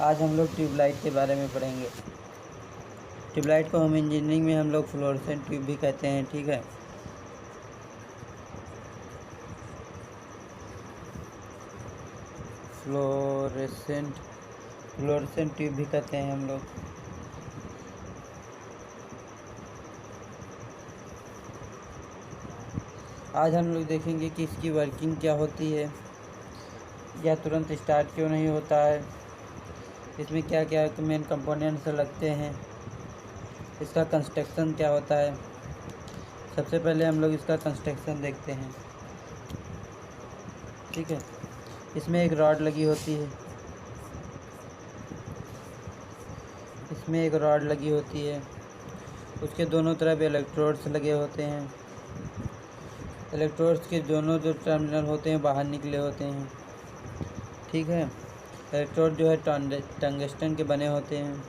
आज हम लोग ट्यूबलाइट के बारे में पढ़ेंगे। ट्यूबलाइट को हम इंजीनियरिंग में हम लोग फ्लोरेसेंट ट्यूब भी कहते हैं, ठीक है। फ्लोरेसेंट ट्यूब भी कहते हैं हम लोग। आज हम लोग देखेंगे कि इसकी वर्किंग क्या होती है, यह तुरंत स्टार्ट क्यों नहीं होता है, इसमें क्या क्या मेन कंपोनेंट्स लगते हैं, इसका कंस्ट्रक्शन क्या होता है। सबसे पहले हम लोग इसका कंस्ट्रक्शन देखते हैं, ठीक है। इसमें एक रॉड लगी होती है, उसके दोनों तरफ इलेक्ट्रोड्स लगे होते हैं। इलेक्ट्रोड्स के दोनों जो टर्मिनल होते हैं बाहर निकले होते हैं, ठीक है। इलेक्ट्रोड जो है टंगस्टन के बने होते हैं।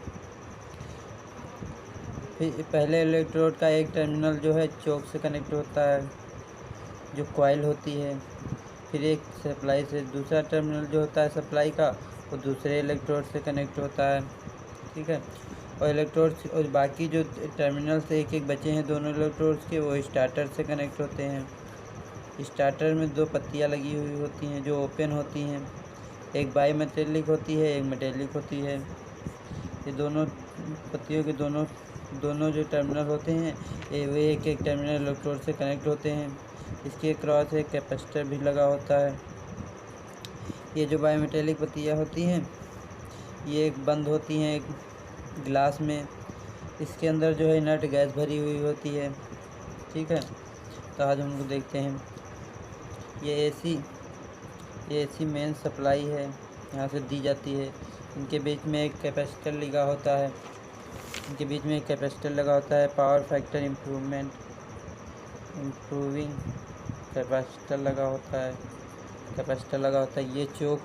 फिर पहले इलेक्ट्रोड का एक टर्मिनल जो है चोक से कनेक्ट होता है, जो कॉइल होती है। फिर एक सप्लाई से दूसरा टर्मिनल जो होता है सप्लाई का, वो दूसरे इलेक्ट्रोड से कनेक्ट होता है, ठीक है। और इलेक्ट्रोड्स और बाकी जो टर्मिनल से एक एक बचे हैं दोनों इलेक्ट्रोड्स के, वो स्टार्टर से कनेक्ट होते हैं। स्टार्टर में दो पत्तियां लगी हुई होती हैं जो ओपन होती हैं, एक बाई मेटेलिक होती है, एक मेटेलिक होती है। ये दोनों पत्तियों के दोनों जो टर्मिनल होते हैं वे एक एक टर्मिनल इलेक्ट्रोड से कनेक्ट होते हैं। इसके क्रॉस एक कैपेसिटर भी लगा होता है। ये जो बाई मेटेलिक पत्तियाँ होती हैं ये एक बंद होती हैं एक गिलास में, इसके अंदर जो है इनर्ट गैस भरी हुई होती है, ठीक है। तो आज हम लोग देखते हैं ये एसी मेन सप्लाई है, यहाँ से दी जाती है। इनके बीच में एक कैपेसिटर लगा होता है, पावर फैक्टर इम्प्रूविंग कैपेसिटर लगा होता है। ये चोक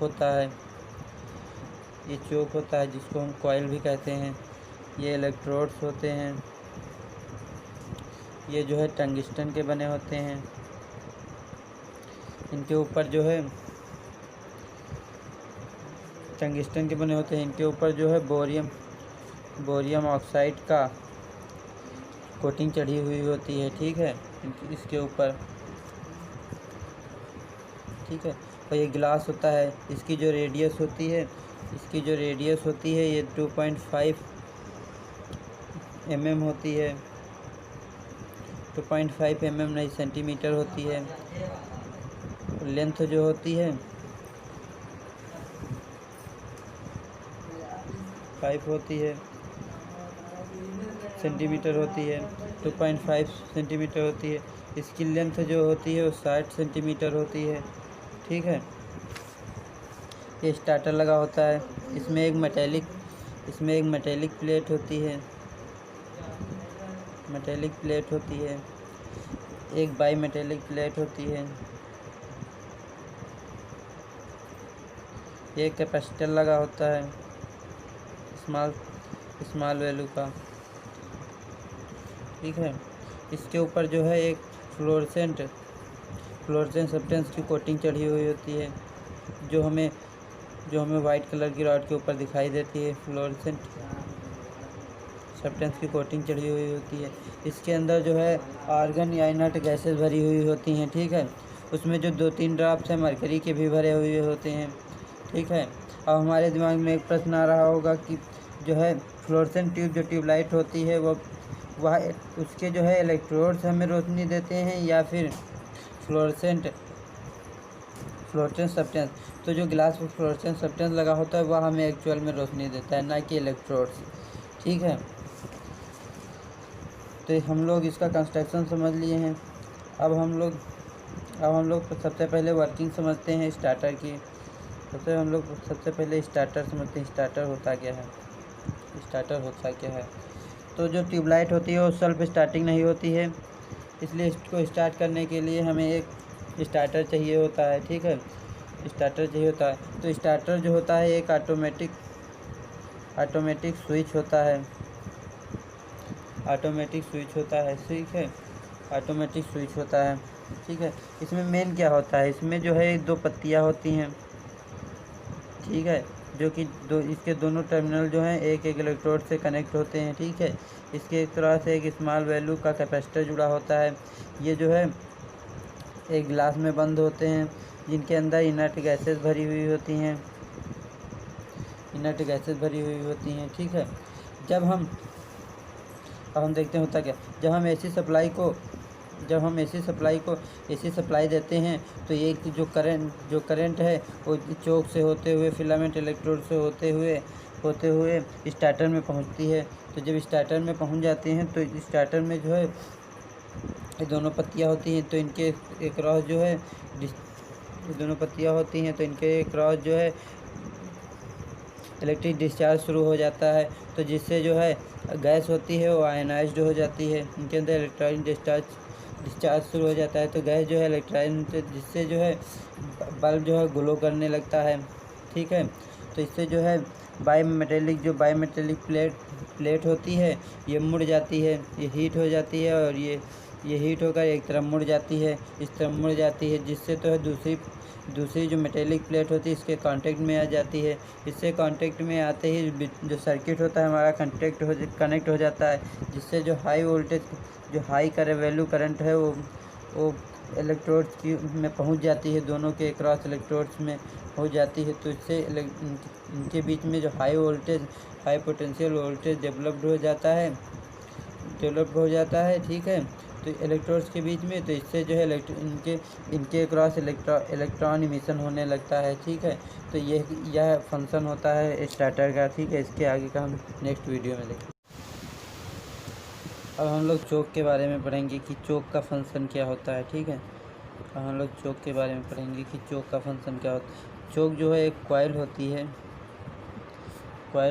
होता है जिसको हम कॉइल भी कहते हैं। ये इलेक्ट्रोड्स होते हैं, ये जो है टंगस्टन के बने होते हैं। इनके ऊपर जो है बोरियम ऑक्साइड का कोटिंग चढ़ी हुई होती है, ठीक है, इसके ऊपर, ठीक है। और ये गिलास होता है, इसकी जो रेडियस होती है ये 2.5 mm होती है, 2.5 mm नहीं सेंटीमीटर होती है। लेंथ जो होती है 5 होती है, सेंटीमीटर होती है, 2.5 सेंटीमीटर होती है। इसकी लेंथ जो होती है वो 60 सेंटीमीटर होती है, ठीक है। ये स्टार्टर लगा होता है, इसमें एक मेटेलिक प्लेट होती है, एक बाई मेटेलिक प्लेट होती है। ये कैपेसिटर लगा होता है स्मॉल वैल्यू का, ठीक है। इसके ऊपर जो है एक फ्लोरेसेंट सब्सटेंस की कोटिंग चढ़ी हुई होती है, जो हमें वाइट कलर की रॉड के ऊपर दिखाई देती है। फ्लोरेसेंट सब्सटेंस की कोटिंग चढ़ी हुई होती है। इसके अंदर जो है आर्गन या इनर्ट गैसेस भरी हुई होती हैं, ठीक है। उसमें जो 2-3 ड्रॉप्स हैं मरकरी के भी भरे हुए होते हैं, ठीक है। अब हमारे दिमाग में एक प्रश्न आ रहा होगा कि जो है फ्लोरेसेंट ट्यूब जो ट्यूबलाइट होती है वह उसके जो है इलेक्ट्रोड्स हमें रोशनी देते हैं या फिर फ्लोरेसेंट सब्सटेंस। तो जो ग्लास पर फ्लोरेसेंट सब्सटेंस लगा होता है वह हमें एक्चुअल में रोशनी देता है, ना कि इलेक्ट्रोड्स, ठीक है। तो हम लोग इसका कंस्ट्रक्शन समझ लिए हैं। अब हम लोग सबसे पहले वर्किंग समझते हैं स्टार्टर की। सबसे पहले स्टार्टर समझते हैं। स्टार्टर होता क्या है। तो जो ट्यूबलाइट होती है वो सेल्फ स्टार्टिंग नहीं होती है, इसलिए इसको स्टार्ट करने के लिए हमें एक स्टार्टर चाहिए होता है, ठीक है। तो स्टार्टर जो होता है एक ऑटोमेटिक स्विच होता है, ठीक है। इसमें मेन क्या होता है, इसमें जो है 2 पत्तियाँ होती हैं, ठीक है। जो कि इसके दोनों टर्मिनल जो हैं एक एक इलेक्ट्रोड से कनेक्ट होते हैं। ठीक है, इसके एक तरह से एक स्मॉल वैल्यू का कैपेसिटर जुड़ा होता है। ये जो है एक ग्लास में बंद होते हैं, जिनके अंदर इनर्ट गैसेस भरी हुई होती हैं, ठीक है। अब हम देखते हैं होता क्या। जब हम एसी सप्लाई देते हैं तो ये जो करंट है वो चोक से होते हुए फिलामेंट इलेक्ट्रोड से होते हुए स्टार्टर में पहुंचती है। तो जब स्टार्टर में पहुंच जाती हैं तो स्टार्टर में जो है ये दोनों पत्तियां होती हैं, तो इनके क्रॉस जो है इलेक्ट्रिक डिस्चार्ज शुरू हो जाता है। तो जिससे जो है गैस होती है वो आयनाइज्ड हो जाती है, इनके अंदर इलेक्ट्रॉनिक डिस्चार्ज शुरू हो जाता है। तो गैस जो है जिससे जो है बल्ब जो है ग्लो करने लगता है। ठीक है, तो इससे जो है बायोमेटेलिक प्लेट होती है, ये मुड़ जाती है, ये हीट हो जाती है और ये हीट होकर एक तरफ मुड़ जाती है, इस तरफ मुड़ जाती है, जिससे तो है दूसरी जो मेटेलिक प्लेट होती है इसके कांटेक्ट में आ जाती है। इससे कांटेक्ट में आते ही जो सर्किट होता है हमारा कनेक्ट हो जाता है, जिससे जो हाई वैल्यू करंट है वो इलेक्ट्रोड्स में पहुंच जाती है, दोनों के क्रॉस इलेक्ट्रोड्स में हो जाती है। तो इससे इनके बीच में जो हाई पोटेंशियल वोल्टेज डेवलप हो जाता है। ठीक है, तो इलेक्ट्रोड्स के बीच में, तो इससे जो है इनके क्रॉस इलेक्ट्रॉन इमिशन होने लगता है। ठीक है, तो यह फंक्शन होता है स्टार्टर का। ठीक है, इसके आगे का हम नेक्स्ट वीडियो में देखेंगे। अब हम लोग चोक के बारे में पढ़ेंगे कि चोक का फंक्शन क्या होता है। ठीक है, अब हम लोग चोक के बारे में पढ़ेंगे कि चोक का फंक्शन क्या होता है। चोक जो है एक कॉइल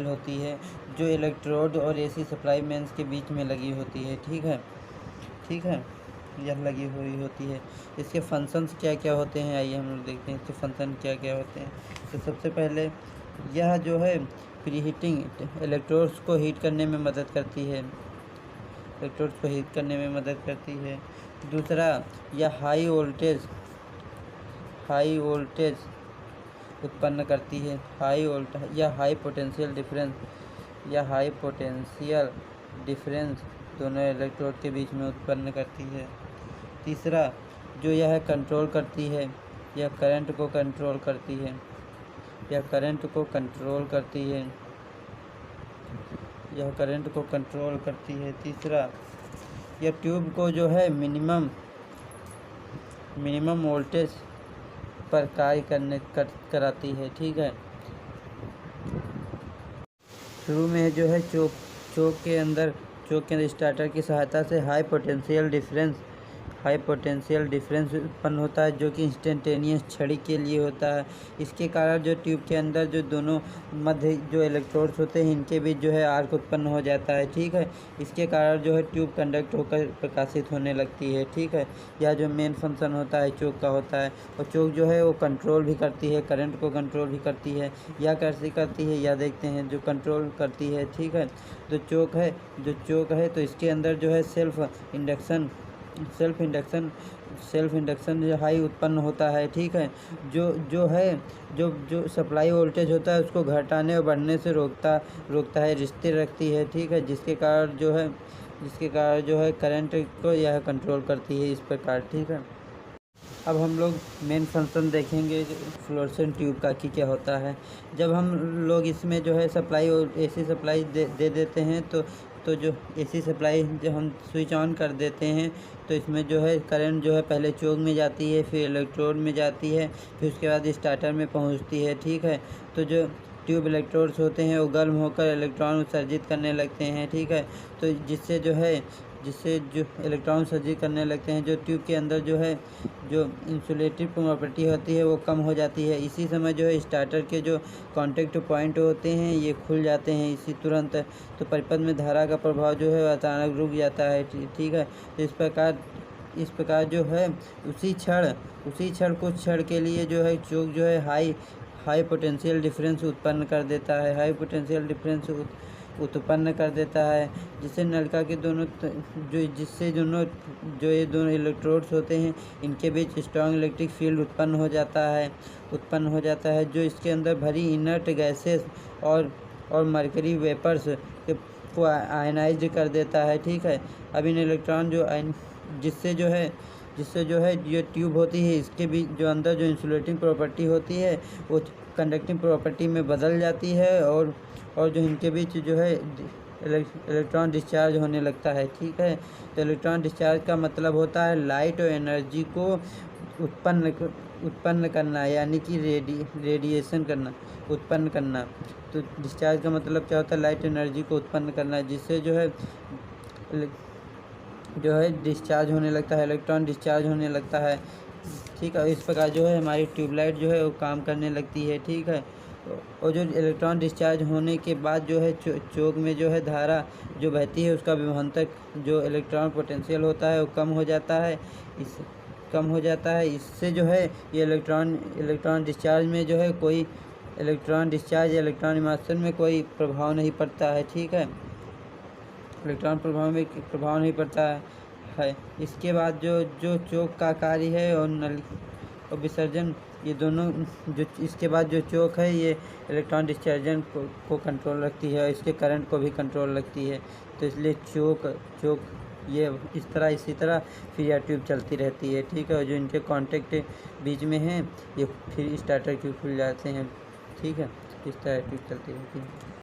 होती है जो इलेक्ट्रोड और एसी सप्लाई मेंस के बीच में लगी होती है। ठीक है, यह लगी हुई होती है। इसके फंक्शंस क्या क्या होते हैं, आइए हम लोग देखते हैं इसके फंक्शन क्या क्या होते हैं। तो सबसे पहले यह जो है प्रीहीटिंग इलेक्ट्रोड्स को हीट करने में मदद करती है। दूसरा, यह हाई वोल्टेज उत्पन्न करती है, हाई पोटेंशियल डिफरेंस दोनों इलेक्ट्रोड के बीच में उत्पन्न करती है। तीसरा, जो यह कंट्रोल करती है, यह करंट को कंट्रोल करती है। तीसरा, यह ट्यूब को जो है मिनिमम वोल्टेज पर कार्य कराती है। ठीक है, शुरू में जो है चोक के अंदर स्टार्टर की सहायता से हाई पोटेंशियल डिफरेंस उत्पन्न होता है, जो कि इंस्टेंटेनियस छड़ी के लिए होता है। इसके कारण जो ट्यूब के अंदर जो दोनों मध्य जो इलेक्ट्रोड्स होते हैं इनके बीच जो है आर्क उत्पन्न हो जाता है। ठीक है, इसके कारण जो है ट्यूब कंडक्ट होकर प्रकाशित होने लगती है। ठीक है, यह जो मेन फंक्शन होता है चोक का होता है। और चोक जो है वो कंट्रोल भी करती है, करंट को कंट्रोल भी करती है। यह कैसे करती है यह देखते हैं, जो कंट्रोल करती है। ठीक है, जो चोक है तो इसके अंदर जो है सेल्फ इंडक्शन जो हाई उत्पन्न होता है। ठीक है, जो सप्लाई वोल्टेज होता है उसको घटाने और बढ़ने से रोकता है, स्थिर रखती है। ठीक है, जिसके कारण जो है करंट को यह कंट्रोल करती है इस प्रकार। ठीक है, अब हम लोग मेन फंक्शन देखेंगे फ्लोरेसेंट ट्यूब का कि क्या होता है। जब हम लोग इसमें जो है सप्लाई और एसी सप्लाई दे देते हैं तो जो एसी सप्लाई जब हम स्विच ऑन कर देते हैं तो इसमें जो है करंट जो है पहले चोक में जाती है, फिर इलेक्ट्रोड में जाती है, फिर उसके बाद स्टार्टर में पहुंचती है। ठीक है, तो जो ट्यूब इलेक्ट्रोड्स होते हैं वो गर्म होकर इलेक्ट्रॉन उत्सर्जित करने लगते हैं। ठीक है, तो जिससे जो इलेक्ट्रॉन सर्जित करने लगते हैं, जो ट्यूब के अंदर जो है जो इंसुलेटिव प्रॉपर्टी होती है वो कम हो जाती है। इसी समय जो है स्टार्टर के जो कांटेक्ट पॉइंट होते हैं ये खुल जाते हैं इसी तुरंत। तो परिपथ में धारा का प्रभाव जो है अचानक रुक जाता है। ठीक है, तो इस प्रकार जो है उसी क्षण कुछ क्षण के लिए जो है चोक जो है हाई पोटेंशियल डिफरेंस उत्पन्न कर देता है। हाई पोटेंशियल डिफरेंस उत्पन्न कर देता है, जिससे नलिका के दोनों जो ये दोनों इलेक्ट्रोड्स होते हैं इनके बीच स्ट्रॉन्ग इलेक्ट्रिक फील्ड उत्पन्न हो जाता है जो इसके अंदर भरी इनर्ट गैसेस और मरकरी वेपर्स को आयनाइज कर देता है। ठीक है, अब इन इलेक्ट्रॉन जिससे जो है ये ट्यूब होती है इसके भी जो अंदर जो इंसुलेटिंग प्रॉपर्टी होती है वो कंडक्टिंग प्रॉपर्टी में बदल जाती है और जो इनके बीच जो है इलेक्ट्रॉन डिस्चार्ज होने लगता है। ठीक है, तो इलेक्ट्रॉन डिस्चार्ज का मतलब होता है लाइट और एनर्जी को उत्पन्न करना, यानी कि रेडिएशन करना, उत्पन्न करना। तो डिस्चार्ज का मतलब क्या होता है? लाइट एनर्जी को उत्पन्न करना, जिससे जो है डिस्चार्ज होने लगता है, इलेक्ट्रॉन डिस्चार्ज होने लगता है। ठीक है, इस प्रकार जो है हमारी ट्यूबलाइट जो है वो काम करने लगती है। ठीक है, और जो इलेक्ट्रॉन डिस्चार्ज होने के बाद जो है चोक में जो है धारा जो बहती है उसका विभवांतर जो इलेक्ट्रॉन पोटेंशियल होता है वो कम हो जाता है। इससे जो है ये इलेक्ट्रॉन डिस्चार्ज में जो है कोई इलेक्ट्रॉन इमिशन में कोई प्रभाव नहीं पड़ता है। ठीक है, इलेक्ट्रॉन प्रभाव नहीं पड़ता है। इसके बाद जो चोक का कार्य है और विसर्जन, ये दोनों जो इसके बाद जो चोक है ये इलेक्ट्रॉन डिस्चार्जन को कंट्रोल रखती है और इसके करंट को भी कंट्रोल रखती है। तो इसलिए चोक ये इसी तरह फिर यह ट्यूब चलती रहती है। ठीक है, और जो इनके कांटेक्ट बीच में हैं ये फिर स्टार्टर ट्यूब खुल जाते हैं। ठीक है, इस तरह ट्यूब चलती रहती है।